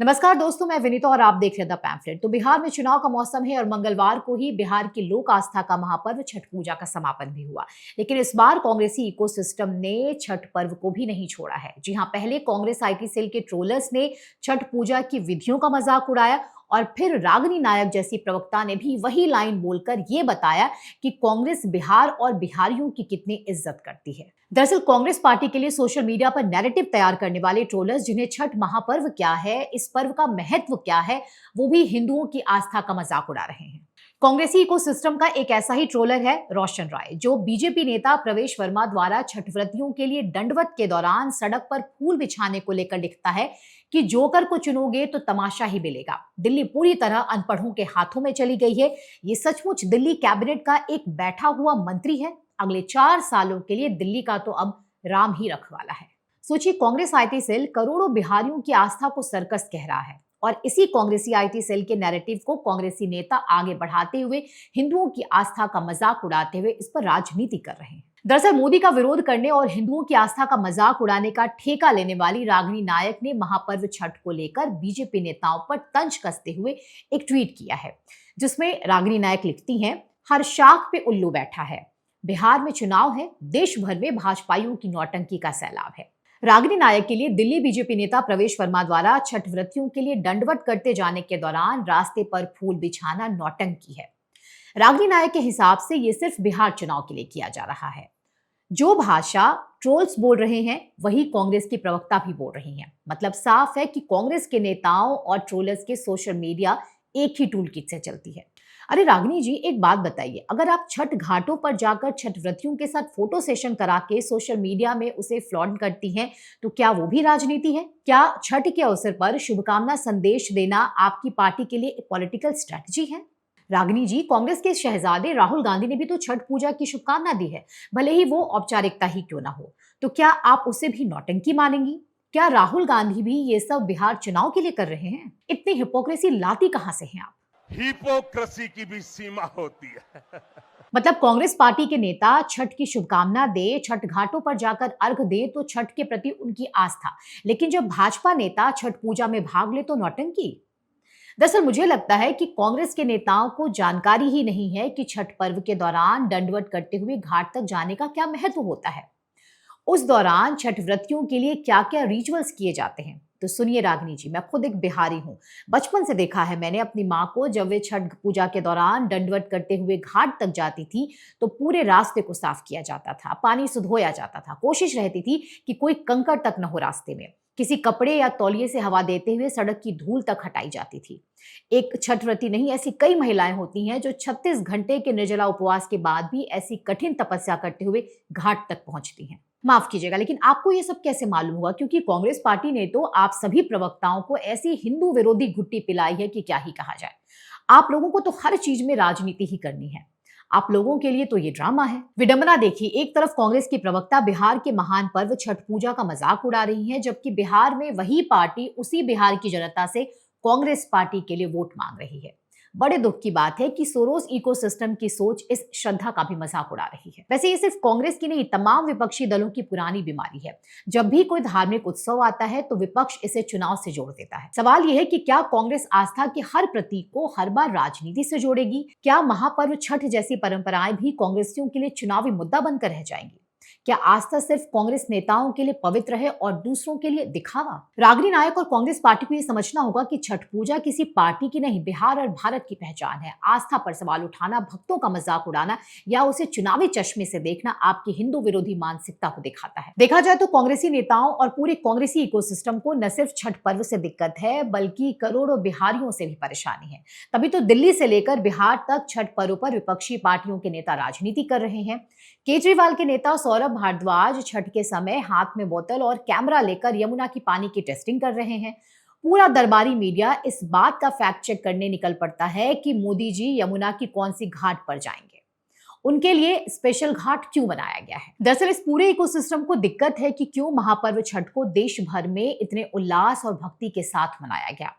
नमस्कार दोस्तों, मैं विनीता और आप देख रहे हैं द पैम्फलेट। तो बिहार में चुनाव का मौसम है और मंगलवार को ही बिहार की लोक आस्था का महापर्व छठ पूजा का समापन भी हुआ। लेकिन इस बार कांग्रेसी इकोसिस्टम ने छठ पर्व को भी नहीं छोड़ा है। जी हां, पहले कांग्रेस आईटी सेल के ट्रोलर्स ने छठ पूजा की विधियों का मजाक उड़ाया और फिर रागिनी नायक जैसी प्रवक्ता ने भी वही लाइन बोलकर ये बताया कि कांग्रेस बिहार और बिहारियों की कितनी इज्जत करती है। दरअसल कांग्रेस पार्टी के लिए सोशल मीडिया पर नैरेटिव तैयार करने वाले ट्रोलर्स, जिन्हें छठ महापर्व क्या है, इस पर्व का महत्व क्या है, वो भी हिंदुओं की आस्था का मजाक उड़ा रहे हैं। कांग्रेसी इकोसिस्टम का एक ऐसा ही ट्रोलर है रोशन राय, जो बीजेपी नेता प्रवेश वर्मा द्वारा छठ व्रतियों के लिए दंडवत के दौरान सड़क पर फूल बिछाने को लेकर लिखता है कि जोकर को चुनोगे तो तमाशा ही मिलेगा। दिल्ली पूरी तरह अनपढ़ों के हाथों में चली गई है। ये सचमुच दिल्ली कैबिनेट का एक बैठा हुआ मंत्री है। अगले 4 सालों के लिए दिल्ली का तो अब राम ही रखवाला है। सोचिए, कांग्रेस आईटी सेल करोड़ों बिहारियों की आस्था को सर्कस कह रहा है और इसी कांग्रेसी आईटी सेल के नैरेटिव को कांग्रेसी नेता आगे बढ़ाते हुए हिंदुओं की आस्था का मजाक उड़ाते हुए इस पर राजनीति कर रहे हैं। दरअसल मोदी का विरोध करने और हिंदुओं की आस्था का मजाक उड़ाने का ठेका लेने वाली रागिनी नायक ने महापर्व छठ को लेकर बीजेपी नेताओं पर तंज कसते हुए एक ट्वीट किया है, जिसमें रागिनी नायक लिखती हैं, हर शाख पे उल्लू बैठा है, बिहार में चुनाव है, देश भर में भाजपाइयों की नौटंकी का सैलाब है। रागिनी नायक के लिए दिल्ली बीजेपी नेता प्रवेश वर्मा द्वारा छठ व्रतियों के लिए दंडवत करते जाने के दौरान रास्ते पर फूल बिछाना नौटंकी है। रागिनी नायक के हिसाब से ये सिर्फ बिहार चुनाव के लिए किया जा रहा है। जो भाषा ट्रोल्स बोल रहे हैं वही कांग्रेस की प्रवक्ता भी बोल रही हैं। मतलब साफ है कि कांग्रेस के नेताओं और ट्रोलर्स के सोशल मीडिया एक ही टूल किट से चलती है। अरे रागिनी जी, एक बात बताइए, अगर आप छठ घाटों पर जाकर छठ व्रतियों के साथ फोटो सेशन करा के सोशल मीडिया में उसे फ्लॉन्ट करती हैं, तो क्या वो भी राजनीति है? क्या छठ के अवसर पर शुभकामना संदेश देना आपकी पार्टी के लिए एक पॉलिटिकल स्ट्रेटजी है? रागिनी जी, कांग्रेस के शहजादे राहुल गांधी ने भी तो छठ पूजा की शुभकामना दी है, भले ही वो औपचारिकता ही क्यों ना हो। तो क्या आप उसे भी नौटंकी मानेंगी? क्या राहुल गांधी भी ये सब बिहार चुनाव के लिए कर रहे हैं? इतनी हिपोक्रेसी लाती कहां से हैं आप? हिपोक्रेसी की भी सीमा होती है। मतलब कांग्रेस पार्टी के नेता छठ की शुभकामना दे, छठ घाटों पर जाकर अर्घ दे तो छठ के प्रति उनकी आस्था, लेकिन जब भाजपा नेता छठ पूजा में भाग ले तो नौटंकी। दरअसल मुझे लगता है कि कांग्रेस के नेताओं को जानकारी ही नहीं है कि छठ पर्व के दौरान दंडवत करते हुए घाट तक जाने का क्या महत्व होता है। उस दौरान छठ व्रतियों के लिए क्या क्या रिचुअल्स किए जाते हैं। तो सुनिए रागिनी जी, मैं खुद एक बिहारी हूँ। बचपन से देखा है मैंने अपनी माँ को, जब वे छठ पूजा के दौरान दंडवत करते हुए घाट तक जाती थी तो पूरे रास्ते को साफ किया जाता था, पानी से धोया जाता था, कोशिश रहती थी कि कोई कंकड़ तक न हो रास्ते में। किसी कपड़े या तौलिए से हवा देते हुए सड़क की धूल तक हटाई जाती थी। एक छठ व्रती नहीं, ऐसी कई महिलाएं होती हैं जो 36 घंटे के निर्जला उपवास के बाद भी ऐसी कठिन तपस्या करते हुए घाट तक पहुंचती हैं। माफ कीजिएगा, लेकिन आपको ये सब कैसे मालूम हुआ? क्योंकि कांग्रेस पार्टी ने तो आप सभी प्रवक्ताओं को ऐसी हिंदू विरोधी घुट्टी पिलाई है कि क्या ही कहा जाए। आप लोगों को तो हर चीज में राजनीति ही करनी है। आप लोगों के लिए तो ये ड्रामा है। विडंबना देखिए, एक तरफ कांग्रेस की प्रवक्ता बिहार के महान पर्व छठ पूजा का मजाक उड़ा रही है, जबकि बिहार में वही पार्टी उसी बिहार की जनता से कांग्रेस पार्टी के लिए वोट मांग रही है। बड़े दुख की बात है कि सोरोस इकोसिस्टम की सोच इस श्रद्धा का भी मजाक उड़ा रही है। वैसे ये सिर्फ कांग्रेस की नहीं, तमाम विपक्षी दलों की पुरानी बीमारी है। जब भी कोई धार्मिक उत्सव आता है तो विपक्ष इसे चुनाव से जोड़ देता है। सवाल यह है कि क्या कांग्रेस आस्था के हर प्रतीक को हर बार राजनीति से जोड़ेगी? क्या महापर्व छठ जैसी परंपराएं भी कांग्रेसियों के लिए चुनावी मुद्दा बनकर रह जाएंगी? क्या आस्था सिर्फ कांग्रेस नेताओं के लिए पवित्र है और दूसरों के लिए दिखावा? रागिनी नायक और कांग्रेस पार्टी को यह समझना होगा कि छठ पूजा किसी पार्टी की नहीं, बिहार और भारत की पहचान है। आस्था पर सवाल उठाना, भक्तों का मजाक उड़ाना या उसे चुनावी चश्मे से देखना आपकी हिंदू विरोधी मानसिकता को दिखाता है। देखा जाए तो कांग्रेसी नेताओं और पूरे कांग्रेसी इकोसिस्टम को न सिर्फ छठ पर्व से दिक्कत है, बल्कि करोड़ों बिहारियों से भी परेशानी है। तभी तो दिल्ली से लेकर बिहार तक छठ पर्व पर विपक्षी पार्टियों के नेता राजनीति कर रहे हैं। केजरीवाल के नेता सौरभ भारद्वाज छठ के समय हाथ में बोतल और कैमरा लेकर यमुना की पानी की टेस्टिंग कर रहे हैं। पूरा दरबारी मीडिया इस बात का फैक्ट चेक करने निकल पड़ता है कि मोदी जी यमुना की कौन सी घाट पर जाएंगे, उनके लिए स्पेशल घाट क्यों बनाया गया है। दरअसल इस पूरे इकोसिस्टम को दिक्कत है कि क्यों महापर्व छठ को देश भर में इतने उल्लास और भक्ति के साथ मनाया गया।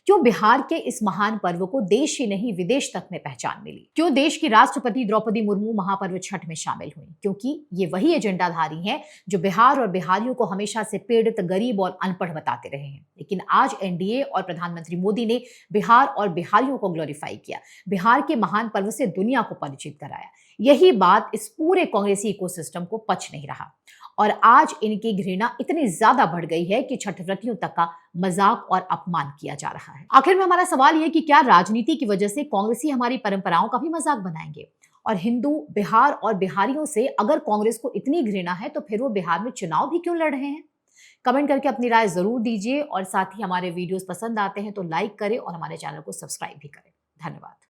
क्यों बिहार के इस महान पर्व को देश ही नहीं विदेश तक में पहचान मिली? क्यों देश की राष्ट्रपति द्रौपदी मुर्मू महापर्व छठ में शामिल हुई? क्योंकि ये वही एजेंडाधारी हैं जो बिहार और बिहारियों को हमेशा से पीड़ित, गरीब और अनपढ़ बताते रहे हैं। लेकिन आज एनडीए और प्रधानमंत्री मोदी ने बिहार और बिहारियों को ग्लोरीफाई किया, बिहार के महान पर्व से दुनिया को परिचित कराया। यही बात इस पूरे कांग्रेसी इकोसिस्टम को पच नहीं रहा और आज इनकी घृणा इतनी ज्यादा बढ़ गई है कि छठ व्रतियों तक का मजाक और अपमान किया जा रहा है। आखिर में हमारा सवाल यह कि क्या राजनीति की वजह से कांग्रेसी हमारी परंपराओं का भी मजाक बनाएंगे? और हिंदू, बिहार और बिहारियों से अगर कांग्रेस को इतनी घृणा है तो फिर वो बिहार में चुनाव भी क्यों लड़ रहे हैं? कमेंट करके अपनी राय जरूर दीजिए और साथ ही हमारे वीडियोस पसंद आते हैं तो लाइक करें और हमारे चैनल को सब्सक्राइब भी करें। धन्यवाद।